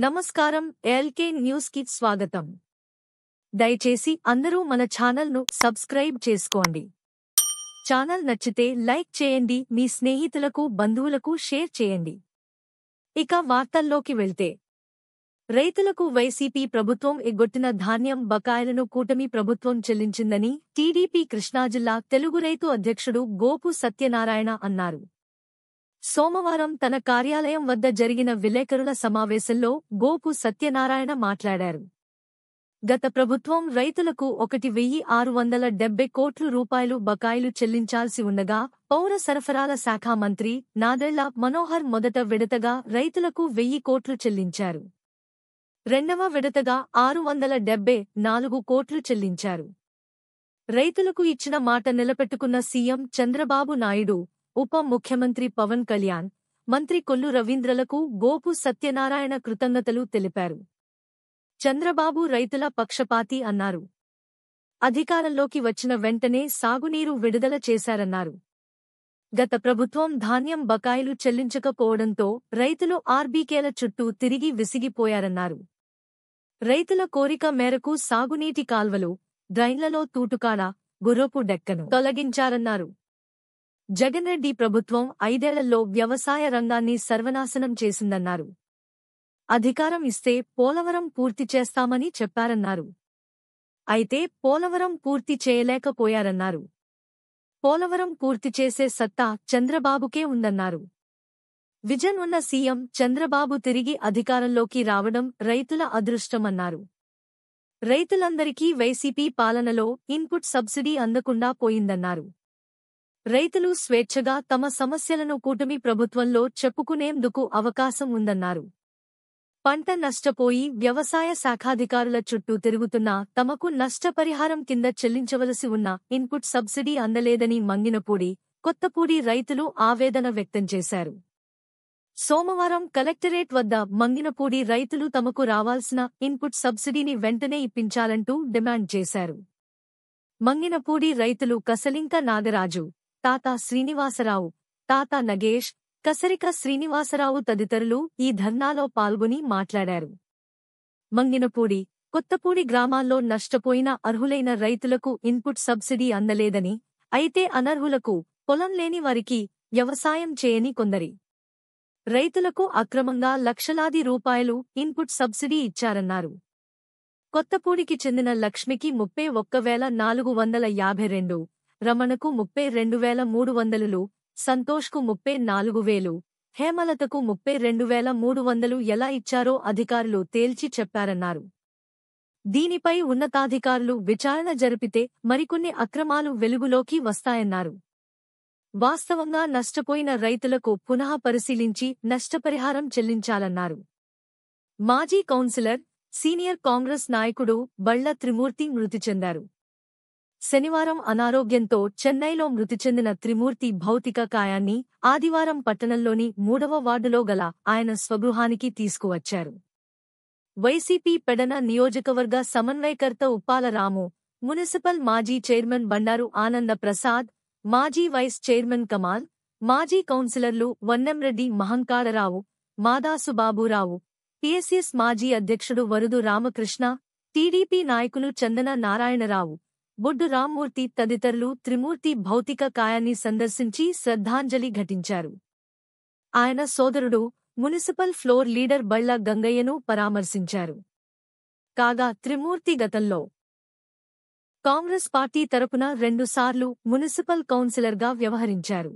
నమస్కారం. LK news కి స్వాగతం. దయచేసి అందరూ మన ఛానల్ను సబ్స్క్రైబ్ చేసుకోండి. ఛానల్ నచ్చితే లైక్ చేయండి, మీ స్నేహితులకు బంధువులకు షేర్ చేయండి. ఇక వార్తల్లోకి వెళ్తే, రైతులకు వైసీపీ ప్రభుత్వం ఎగ్గొట్టిన ధాన్యం బకాయిలను కూటమి ప్రభుత్వం చెల్లించిందని టీడీపీ కృష్ణా జిల్లా తెలుగు రైతు అధ్యక్షుడు గోపు సత్యనారాయణ అన్నారు. సోమవారం తన కార్యాలయం వద్ద జరిగిన విలేకరుల సమావేశంలో గోపు సత్యనారాయణ మాట్లాడారు. గత ప్రభుత్వం రైతులకు 1,670 కోట్ల రూపాయలు బకాయిలు చెల్లించాల్సి ఉండగా పౌర సరఫరాల శాఖ మంత్రి నాదెళ్ల మనోహర్ మొదట విడతగా రైతులకు 1,000 కోట్లు చెల్లించారు. రెండవ విడతగా 674 కోట్లు చెల్లించారు. రైతులకు ఇచ్చిన మాట నిలబెట్టుకున్న సీఎం చంద్రబాబు నాయుడు, ఉప ముఖ్యమంత్రి పవన్ కళ్యాణ్, మంత్రి కొల్లు రవీంద్రలకు గోపు సత్యనారాయణ కృతజ్ఞతలు తెలిపారు. చంద్రబాబు రైతుల పక్షపాతి అన్నారు. అధికారంలోకి వచ్చిన వెంటనే సాగునీరు విడుదల చేశారన్నారు. గత ప్రభుత్వం ధాన్యం బకాయిలు చెల్లించకపోవడంతో రైతులు ఆర్బీకేల చుట్టూ తిరిగి విసిగిపోయారన్నారు. రైతుల కోరిక మేరకు సాగునీటి కాల్వలు, డ్రైన్లలో తూటుకాడ, గుర్రపు డెక్కను తొలగించారన్నారు. జగన్రెడ్డి ప్రభుత్వం 5 ఏళ్లలో వ్యవసాయ రంగాన్ని సర్వనాశనం చేసిందన్నారు. అధికారం ఇస్తే పోలవరం పూర్తి చేస్తామని చెప్పారన్నారు. అయితే పోలవరం పూర్తి చేయలేకపోయారన్నారు. పోలవరం పూర్తి చేసే సత్తా చంద్రబాబుకే ఉందన్నారు. విజన్ ఉన్న సీఎం చంద్రబాబు తిరిగి అధికారంలోకి రావడం రైతుల అదృష్టమన్నారు. రైతులందరికీ వైసీపీ పాలనలో ఇన్పుట్ సబ్సిడీ అందకుండా పోయిందన్నారు. రైతులు స్వేచ్ఛగా తమ సమస్యలను కూటమి ప్రభుత్వంలో చెప్పుకునేందుకు అవకాశం ఉందన్నారు. పంట నష్టపోయి వ్యవసాయ శాఖాధికారుల చుట్టూ తిరుగుతున్నా తమకు నష్టపరిహారం కింద చెల్లించవలసి ఉన్న ఇన్పుట్ సబ్సిడీ అందలేదని మంగినపూడి, కొత్తపూడి రైతులు ఆవేదన వ్యక్తం చేశారు. సోమవారం కలెక్టరేట్ వద్ద మంగినపూడి రైతులు తమకు రావాల్సిన ఇన్పుట్ సబ్సిడీని వెంటనే ఇప్పించాలంటూ డిమాండ్ చేశారు. మంగినపూడి రైతులు కసలింక నాగరాజు, తాతా శ్రీనివాసరావు, తాతా నగేష్, కసరిక శ్రీనివాసరావు తదితరులు ఈ ధర్నాలో పాల్గొని మాట్లాడారు. మంగినపూడి, కొత్తపూడి గ్రామాల్లో నష్టపోయిన అర్హులైన రైతులకు ఇన్పుట్ సబ్సిడీ అందలేదని, అయితే అనర్హులకు, పొలం లేని వారికి, వ్యవసాయం చేయని కొందరి రైతులకు అక్రమంగా లక్షలాది రూపాయలు ఇన్పుట్ సబ్సిడీ ఇచ్చారన్నారు. కొత్తపూడికి చెందిన లక్ష్మికి 31,452, రమణకు 32,300, సంతోష్కు 34,000, హేమలతకు 32,300 ఎలా ఇచ్చారో అధికారులు తేల్చి చెప్పారన్నారు. దీనిపై ఉన్నతాధికారులు విచారణ జరిపితే మరికొన్ని అక్రమాలు వెలుగులోకి వస్తాయన్నారు. వాస్తవంగా నష్టపోయిన రైతులకు పునః పరిశీలించి నష్టపరిహారం చెల్లించాలన్నారు. మాజీ కౌన్సిలర్, సీనియర్ కాంగ్రెస్ నాయకుడు బళ్ల త్రిమూర్తి మృతి చెందారు. శనివారం అనారోగ్యంతో చెన్నైలో మృతి చెందిన త్రిమూర్తి భౌతిక కాయాన్ని ఆదివారం పట్టణంలోని 3వ వార్డులో గల ఆయన స్వగృహానికి తీసుకువచ్చారు. వైసీపీ పెడన నియోజకవర్గ సమన్వయకర్త ఉప్పాల రాము, మున్సిపల్ మాజీ చైర్మన్ బండారు ఆనంద ప్రసాద్, మాజీ వైస్ చైర్మన్ కమాల్, మాజీ కౌన్సిలర్లు వన్నెంరెడ్డి మహంకాళరావు, మాదాసు బాబూరావు, పిఎస్ఎస్ మాజీ అధ్యక్షుడు వరుదు రామకృష్ణ, టీడీపీ నాయకులు చందన నారాయణరావు, బొడ్డు రామ్మూర్తి తదితరులు త్రిమూర్తి భౌతిక కాయాన్ని సందర్శించి శ్రద్ధాంజలి ఘటించారు. ఆయన సోదరుడు, మున్సిపల్ ఫ్లోర్ లీడర్ బళ్ల గంగయ్యను పరామర్శించారు. కాగా త్రిమూర్తి గతంలో కాంగ్రెస్ పార్టీ తరపున 2 సార్లు మున్సిపల్ కౌన్సిలర్గా వ్యవహరించారు.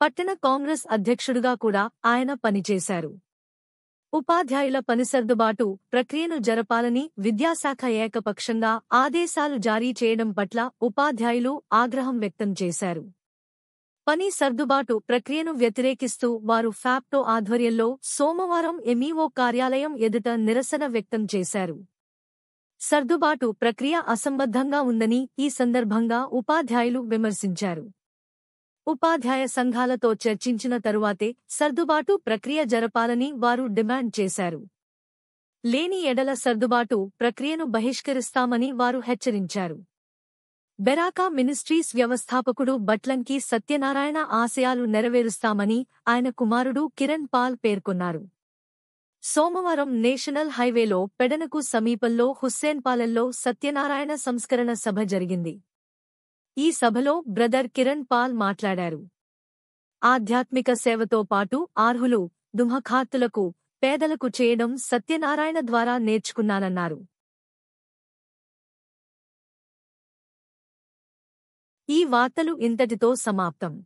పట్టణ కాంగ్రెస్ అధ్యక్షుడుగా కూడా ఆయన పనిచేశారు. ఉపాధ్యాయుల పనిసర్దుబాటు ప్రక్రియను జరపాలని విద్యాశాఖ ఏకపక్షంగా ఆదేశాలు జారీ చేయడం పట్ల ఉపాధ్యాయులు ఆగ్రహం వ్యక్తం చేశారు. పని సర్దుబాటు ప్రక్రియను వ్యతిరేకిస్తూ వారు ఫ్యాప్టో ఆధ్వర్యంలో సోమవారం ఎంఈఓ కార్యాలయం ఎదుట నిరసన వ్యక్తం చేశారు. సర్దుబాటు ప్రక్రియ అసంబద్ధంగా ఉందని ఈ సందర్భంగా ఉపాధ్యాయులు విమర్శించారు. ఉపాధ్యాయ సంఘాలతో చర్చించిన తరువాతే సర్దుబాటు ప్రక్రియ జరపాలని వారు డిమాండ్ చేశారు. లేని ఎడల సర్దుబాటు ప్రక్రియను బహిష్కరిస్తామని వారు హెచ్చరించారు. బెరాకా మినిస్ట్రీస్ వ్యవస్థాపకుడు బట్లంకి సత్యనారాయణ ఆశయాలు నెరవేరుస్తామని ఆయన కుమారుడు కిరణ్ పాల్ పేర్కొన్నారు. సోమవారం నేషనల్ హైవేలో పెడనకు సమీపంలో హుస్సేన్పాలెంలో సత్యనారాయణ సంస్కరణ సభ జరిగింది. ఈ సభలో బ్రదర్ కిరణ్ పాల్ మాట్లాడారు. ఆధ్యాత్మిక సేవతో పాటు అర్హులు, దుఃఖార్తులకు, పేదలకు చేయడం సత్యనారాయణ ద్వారా నేర్చుకున్నానన్నారు. ఈ వార్తలు ఇంతటితో సమాప్తం.